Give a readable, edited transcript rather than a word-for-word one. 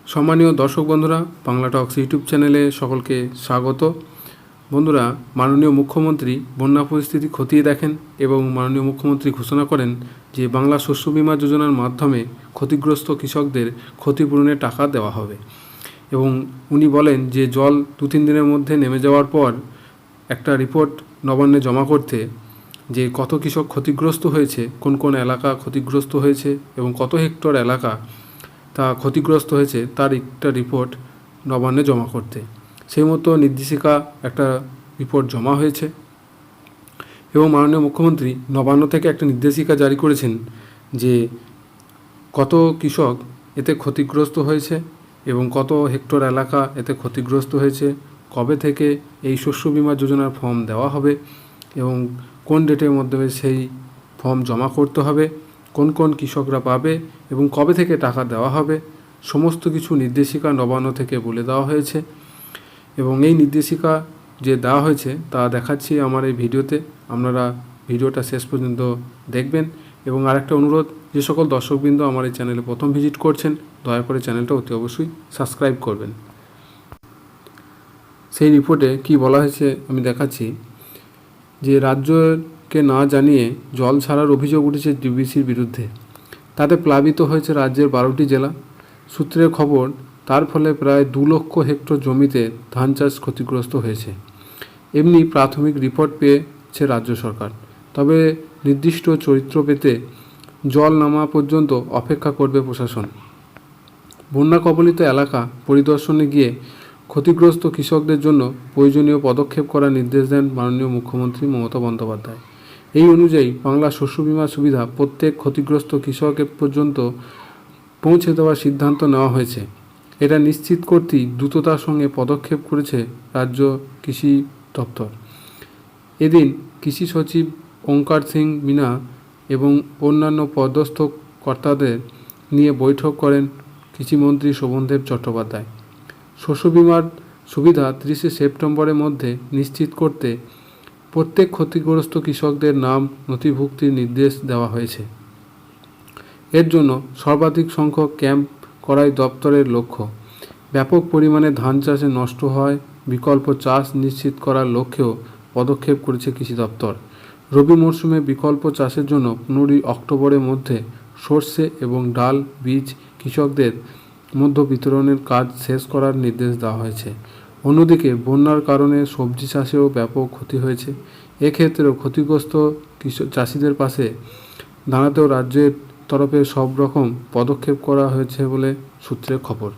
সম্মানীয় দর্শক বন্ধুরা, বাংলা টক্স ইউটিউব চ্যানেলে সকলকে স্বাগত। বন্ধুরা, মাননীয় মুখ্যমন্ত্রী বন্যা পরিস্থিতি খতিয়ে দেখেন এবং মাননীয় মুখ্যমন্ত্রী ঘোষণা করেন যে বাংলা শস্য বিমা যোজনার মাধ্যমে ক্ষতিগ্রস্ত কৃষকদের ক্ষতিপূরণের টাকা দেওয়া হবে। এবং উনি বলেন যে জল 2-3 দিনের মধ্যে নেমে যাওয়ার পর একটা রিপোর্ট নবান্নে জমা করতে, যে কত কৃষক ক্ষতিগ্রস্ত হয়েছে, কোন কোন এলাকা ক্ষতিগ্রস্ত হয়েছে এবং কত হেক্টর এলাকা তা ক্ষতিগ্রস্ত হয়েছে তার একটা রিপোর্ট নবান্নে জমা করতে। সেই মতো নির্দেশিকা একটা রিপোর্ট জমা হয়েছে এবং মাননীয় মুখ্যমন্ত্রী নবান্ন থেকে একটা নির্দেশিকা জারি করেছেন যে কত কৃষক এতে ক্ষতিগ্রস্ত হয়েছে এবং কত হেক্টর এলাকা এতে ক্ষতিগ্রস্ত হয়েছে, কবে থেকে এই শস্য বিমা যোজনার ফর্ম দেওয়া হবে এবং কোন ডেটের মধ্যে সেই ফর্ম জমা করতে হবে, কোন কোন কৃষকরা পাবে এবং কবে থেকে টাকা দেওয়া হবে, সমস্ত কিছু নির্দেশিকা নবান্ন থেকে বলে দেওয়া হয়েছে। এবং এই নির্দেশিকা যে দেওয়া হয়েছে তা দেখাচ্ছি আমার এই ভিডিওতে, আপনারা ভিডিওটা শেষ পর্যন্ত দেখবেন। এবং আরেকটা অনুরোধ, যে সকল দর্শকবৃন্দ আমার এই চ্যানেলে প্রথম ভিজিট করছেন, দয়া করে চ্যানেলটা অতি অবশ্যই সাবস্ক্রাইব করবেন। সেই রিপোর্টে কি বলা হয়েছে আমি দেখাচ্ছি, যে রাজ্যকে না জানিয়ে জল ছাড়ার অভিযোগ উঠেছে ডিবিসির বিরুদ্ধে। তাতে প্লাবিত হয়েছে রাজ্যের 12টি জেলা। সূত্রের খবর, তার ফলে প্রায় 2 লক্ষ হেক্টর জমিতে ধান চাষ ক্ষতিগ্রস্ত হয়েছে। এমনি প্রাথমিক রিপোর্ট পেয়েছে রাজ্য সরকার, তবে নির্দিষ্ট চরিত্র পেতে জল নামা পর্যন্ত অপেক্ষা করবে প্রশাসন। বন্যা কবলিত এলাকা পরিদর্শনে গিয়ে ক্ষতিগ্রস্ত কৃষকদের জন্য প্রয়োজনীয় পদক্ষেপ করার নির্দেশ দেন মাননীয় মুখ্যমন্ত্রী মমতা বন্দ্যোপাধ্যায়। এই অনুযায়ী বাংলা শস্য বিমা সুবিধা প্রত্যেক ক্ষতিগ্রস্ত কৃষকের পর্যন্ত পৌঁছে দেওয়ার সিদ্ধান্ত নেওয়া হয়েছে। এটা নিশ্চিত করতেই দ্রুততার সঙ্গে পদক্ষেপ করেছে রাজ্য কৃষি দপ্তর। এদিন কৃষি সচিব ওঙ্কার সিং মিনা এবং অন্যান্য পদস্থ কর্তাদের নিয়ে বৈঠক করেন কৃষিমন্ত্রী শোভনদেব চট্টোপাধ্যায়। শস্য বিমার সুবিধা 30শে সেপ্টেম্বরের মধ্যে নিশ্চিত করতে প্রত্যেক ক্ষতিগ্রস্ত কৃষকদের নাম নথিভুক্তির নির্দেশ দেওয়া হয়েছে। এর জন্য সর্বাধিক সংখ্যক ক্যাম্প করাই দপ্তরের লক্ষ্য। ব্যাপক পরিমাণে ধান চাষে নষ্ট হয় বিকল্প চাষ নিশ্চিত করার লক্ষ্যেও পদক্ষেপ করেছে কৃষি দপ্তর। রবি মরশুমে বিকল্প চাষের জন্য 15 অক্টোবরের মধ্যে সর্ষে এবং ডাল বীজ কৃষকদের মধ্যে বিতরণের কাজ শেষ করার নির্দেশ দেওয়া হয়েছে। অন্যদিকে বন্যার কারণে সবজি চাষেও ব্যাপক ক্ষতি হয়েছে। এক্ষেত্রেও ক্ষতিগ্রস্ত চাষিদের পাশে দাঁড়াতেও রাজ্যের তরফে সব রকম পদক্ষেপ করা হয়েছে বলে সূত্রের খবর।